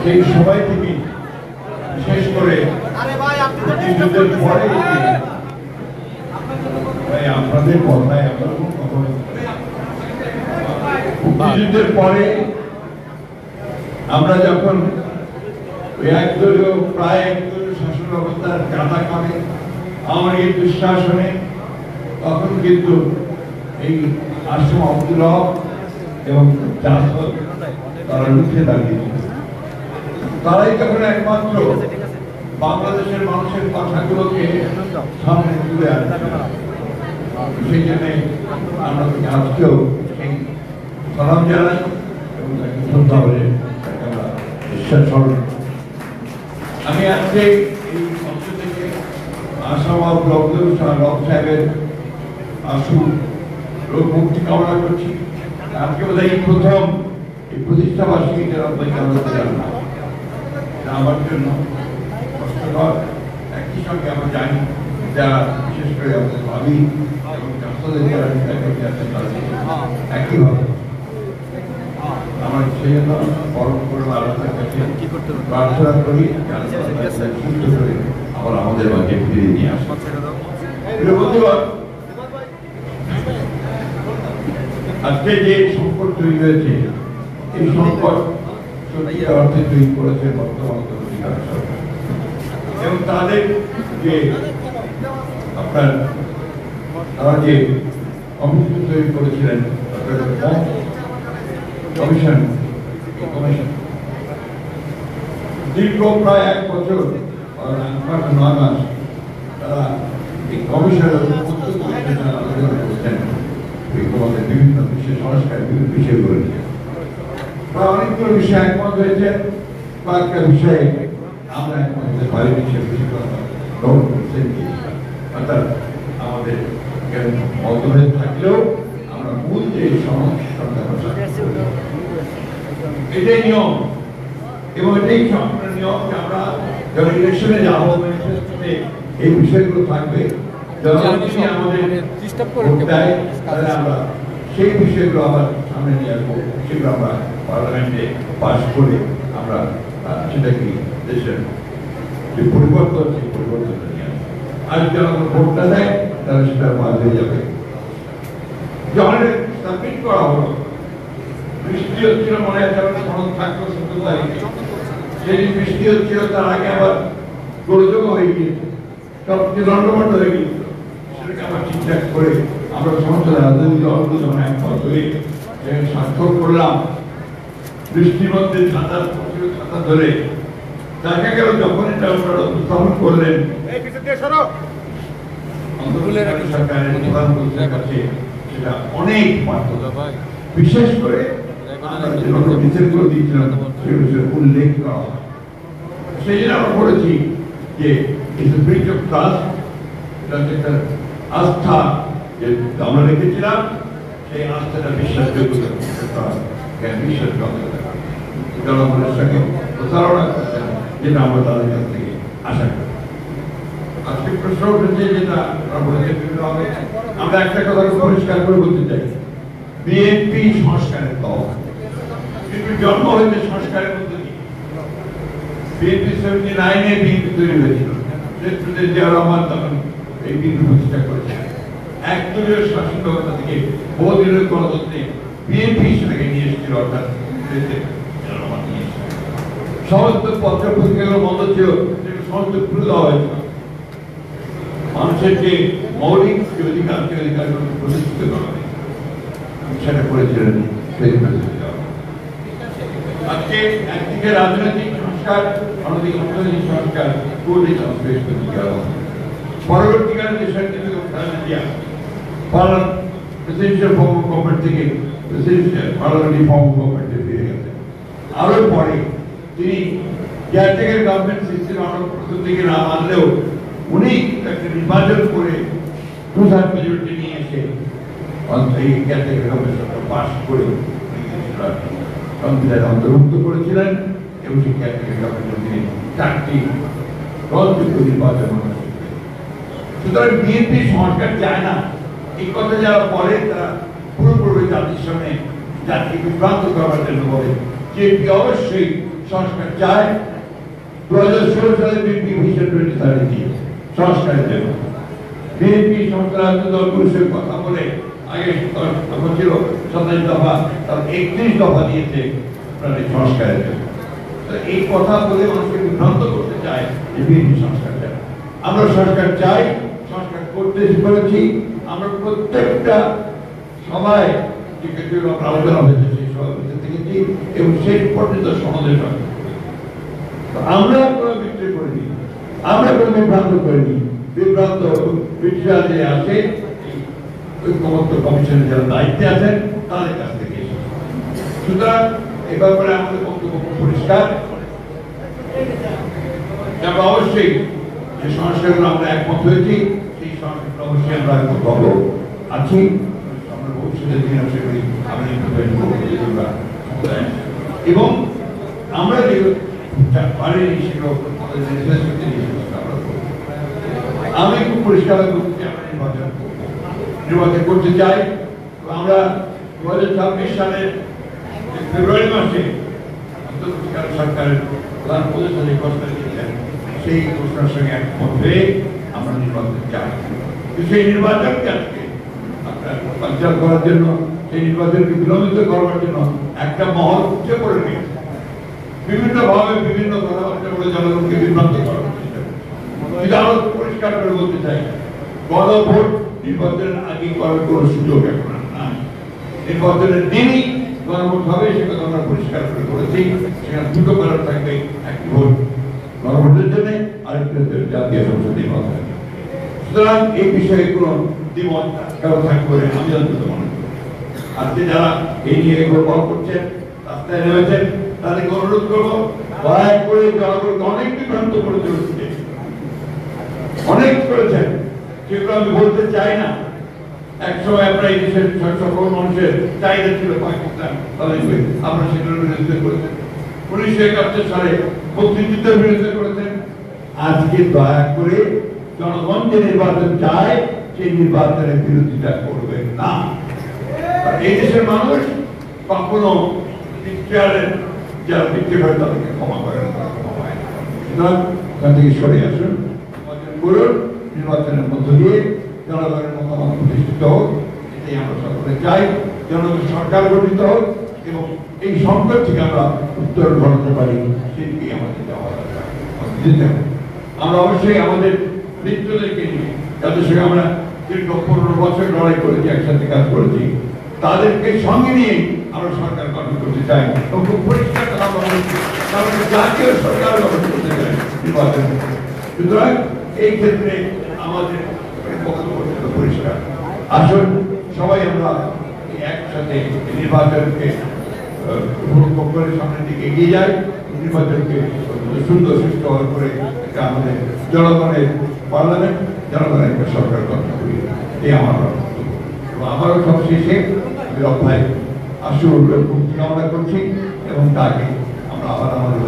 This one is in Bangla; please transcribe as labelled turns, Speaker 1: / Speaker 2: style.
Speaker 1: সেই সময় থেকে বিশেষ করে যুদ্ধের পরে আপনাদের কথায় মুক্তিযুদ্ধের পরে আমরা যখন একদলীয় প্রায় একদলীয় শাসন ব্যবস্থার কাটা খাবে আমার এই দুঃশাসনে তখন কিন্তু এই আসম আব্দুল হক এবং জাসদ তারা উঠে দাঁড়িয়েছিল। তারাই তখন একমাত্র বাংলাদেশের মানুষের কথাগুলোকে সামনে তুলে আনছে। সেই জন্য আমরা আজকেও সেই সালাম জানাই এবং তাকে শ্রদ্ধা করে আমরা বিশ্বাস স্মরণ। আমি আজকে এই মঞ্চ থেকে আসাম আব্দুল হক সাহেবের আশু রোগ মুক্তি কামনা করছি। আজকে বোধ হয় প্রথম এই প্রতিষ্ঠাবার্ষিকী আপনাকে আমরা জানলাম, আমার জন্য কষ্টকর। একই সঙ্গে আমরা জানি যারা বিশেষ করে আমাদের ভাবি এবং ছাত্রদের যারা একইভাবে আমার সেই জন্য বরং করে আলোচনার কাছে প্রার্থনা করি সুস্থ করে আবার আমাদের মাঝে ফিরিয়ে নিয়ে আসা। আজকে যে সংকট তৈরি হয়েছে, এই সংকট সত্যিকার অর্থে তৈরি করেছে বর্তমান সরকার এবং তাদের যে আপনার তারা যে কমিশন তৈরি করেছিলেন কমিশন দীর্ঘ প্রায় 1 বছর 9 মাস তারা এই কমিশনের আলোচনা করছেন বিভিন্ন বিষয় সংস্কার বিভিন্ন বিষয়গুলো নিয়ে। অনেকগুলো বিষয় একমত হয়েছে, কয়েকটা বিষয়ে আমরা একমত হতে পারিনি। সে বিষয়গুলো গ্রহণ করছেন। অর্থাৎ আমাদের মতভেদ থাকলেও আমরা মূল যে সমস্যা এটাই নিয়ম এবং এটাই সম্পূর্ণ নিয়ম যে আমরা যখন ইলেকশনে যাবো এই বিষয়গুলো থাকবে। আমাদের তাহলে আমরা সেই বিষয়গুলো আবার সামনে নিয়ে আসবো, সেগুলো আমরা পার্লামেন্টে পাস করে আমরা সেটাকে দেশের যে পরিবর্তন সেই পরিবর্তনটা নিয়ে আসবো। আর যদি আমাদের ভোটটা দেয় তাহলে সেটা বাদ হয়ে যাবে। যখন সাবমিট করা হলো, বৃষ্টি হচ্ছিল, মনে হয় সনদ থাকতো 17 তারিখে, সেদিন বৃষ্টি হচ্ছিল, তার আগে আবার গোলযোগ হয়ে গিয়েছে, সব কিছু দণ্ডমণ্ড হয়ে গিয়েছিল। সেটাকে আবার ঠিকঠাক করে আমরা সমস্ত রাজনৈতিক দলগুলো যখন একমত হয়ে স্বাক্ষর করলাম, বৃষ্টির মধ্যে ছাতা ধরে দেখা গেল যখন এটা আপনারা উপস্থাপন করলেন সরকারের প্রধানমন্ত্রীর কাছে সেটা অনেক পার্থক্য। বিশেষ করে উল্লেখ করা হয়, সেই জন্য আমরা বলেছি যে একটা আস্থা যে আমরা রেখেছিলাম, সেই আস্থাটা বিশ্বাসযোগ্যতা জনগণের সঙ্গে প্রচারণা করছেন, যেটা আমরা তাদের কাছ থেকে আশা করি। আজকে প্রশ্ন উঠেছে যেটা আমরা একটা কথা পরিষ্কার করে বলতে চাই, বিএনপি সংস্কারের দল, জন্ম হয়েছে সংস্কারের মধ্যে দিয়ে। বিএনপি 79-এ বিএনপি তৈরি হয়েছিল, জিয়া রহমান তখন এই বিএনপি প্রতিষ্ঠা করেছেন। একদলীয় শাসন ব্যবস্থা থেকে বহুদলীয় গণতন্ত্রে বিএনপি সেটাকে নিয়ে এসেছিল, অর্থাৎ সমস্ত পত্র-পত্রিকাগুলো বন্ধ ছিল, সমস্ত খুলে দেওয়া হয়েছিল। মানুষের যে মৌলিক অধিকার, সে অধিকারগুলো প্রতিষ্ঠিত করা হয়েছে, সেটা করেছিলেন। আজকে একদিকে রাজনৈতিক সংস্কার, অন্যদিকে অর্থনৈতিক সংস্কার, পরবর্তীকালে যে প্রেসিডেন্সিয়াল ফর্ম অফ গভর্নমেন্ট থেকে পার্লামেন্টারি ফর্ম অফ গভর্নমেন্টে ফিরে গেছেন। আরো পরে তিনি কেয়ারটেকার গভর্নমেন্ট সিস্টেম আমরা প্রথম দিকে না মানলেও উনি একটা নির্বাচন করে 2/3 মেজরিটি নিয়ে এসে এই কেয়ারটেকার গভর্নমেন্ট পাস করে সংবিধানে অন্তর্ভুক্ত করেছিলেন এবং সেই কেয়ারটেকার গভর্নমেন্ট তিনি 4টি গ্রহণযোগ্য নির্বাচন। সুতরাং বিএনপি সংস্কার চায় না, এই কথা যারা বলে তারা পুরোপুরি জাতির সামনে জাতিকে বিভ্রান্ত করার জন্য বলে। বিএনপি অবশ্যই সংস্কার চায়। 2016 সালে বিএনপি ভিশন 2030 সংস্কারের জন্য বিএনপি সমস্ত রাজনৈতিক দলগুলোর সঙ্গে কথা বলে আগে তখন ছিল 27 দফা, তার 31 দফা দিয়েছে সংস্কারের জন্য। এই কথা বলে মানুষকে বিভ্রান্ত করতে চায় যে বিএনপি সংস্কার চায়। আমরা সংস্কার চাই, সংস্কার করতে পেরেছি। আমরা প্রত্যেকটা সভায় যেগুলো আলোচনা হয়েছে সেই সভাগুলিতে দেখেছি এবং সেই পর্যন্ত সমাজের সঙ্গে আমরা কোনো বিক্রি করিনি, আমরা কোনো বিভ্রান্ত করিনি। বিভ্রান্ত ব্রিটিশরা যে আছে ঐক্যমত্য কমিশনের যারা দায়িত্বে আছেন তাদের কাছ থেকে। সুতরাং এ ব্যাপারে আমাদের বক্তব্য পরিষ্কার। আমরা অবশ্যই যে সংস্কারগুলো আমরা একমত হয়েছি সেই সংস্কারগুলো অবশ্যই আমরা একমত হব আছি। আমরা ভবিষ্যতের দিন সেগুলি আমরা ইমপ্লিমেন্ট করবো এবং আমরা যে পারিনি সেগুলো আমি খুব পরিষ্কার করতে আমরা নির্বাচন করতে চাই। আমরা 2026 সালের ফেব্রুয়ারি মাসে সরকারের প্রধান উপদেষ্টা ঘোষণা দিয়েছেন সেই ঘোষণার সঙ্গে একমত হয়ে আমরা নির্বাচন চাই। সেই নির্বাচনকে আজকে আপনার বানচাল করার জন্য, সেই নির্বাচনকে বিলম্বিত করার জন্য একটা মহল উঠে পড়ে গিয়েছে। বিভিন্ন ভাবে বিভিন্ন কথাবার্তা বলে জনগণকে বিভ্রান্ত করার চেষ্টা করছে। কিন্তু আমরা পরিষ্কার করে বলতে চাই, গণভোট নির্বাচনের আগে করার কোনো সুযোগ এখন নাই। নির্বাচনের দিনই গণভোট হবে সে কথা আমরা পরিষ্কার করে বলেছি। সেখানে দুটো ব্যালট থাকবে, একটি ভোট গণভোটের জন্য, আরেকটি জাতীয় সংসদে নির্বাচন। সুতরাং এই বিষয়ে কোনো দ্বিমত কারো থাকবে বলে আমি অন্তত মনে করি। আজকে যারা এই নিয়ে গোলমাল করছেন, রাস্তায় নেমেছেন, তাদেরকে অনুরোধ করবো দয়া করে জনগণকে অনেক বিভ্রান্ত করে চলেছে, অনেক করেছেন, সেগুলো আমি বলতে চাই না। একসময় আপনার এই দেশের সকল মানুষের চাহিদা ছিল পাকিস্তান, আপনারা সেগুলোর বিরোধিতা করেছেন। 1971 সালে মুক্তিযুদ্ধের বিরোধিতা করেছেন। আজকে দয়া করে জনগণ যে নির্বাচন চায় সেই নির্বাচনের বিরোধিতা করবেন না। এই দেশের মানুষ কখনো যারা বিক্রি করে তাদেরকে ক্ষমা করেন না। থেকে সরে আসুন, করুন, নির্বাচনের মধ্য দিয়ে জনগণের মতামত প্রতিষ্ঠিত হোক, এটাই আমরা সকলে চাই। জনগণ সরকার গঠিত হোক এবং এই সংকট থেকে আমরা উত্তর ঘটাতে পারি, সেদিকে আমাদের যাওয়া দরকার। আমরা অবশ্যই আমাদের মিত্রদেরকে নিয়ে, যাদের সঙ্গে আমরা দীর্ঘ 15 বছর লড়াই করেছি, একসাথে কাজ করেছি, তাদেরকে সঙ্গে নিয়ে আমরা সরকার গঠন করতে চাই। খুব পরিষ্কার কথা বলছি, জাতীয় সরকার গঠন করতে চাই নির্বাচন। সুতরাং এই ক্ষেত্রে আমাদের বক্তব্য পরিষ্কার। আসুন সবাই আমরা একসাথে নির্বাচনকে সামনের দিকে এগিয়ে যাই, নির্বাচনকে সুন্দর সুস্থ করে আমাদের জনগণের পার্লামেন্ট, জনগণের একটা সরকার গঠন করি, এই আমার বক্তব্য। আমারও সবশেষে ভাই আসুন মুক্তি কামনা করছি এবং তাকে আমরা আবার আমাদের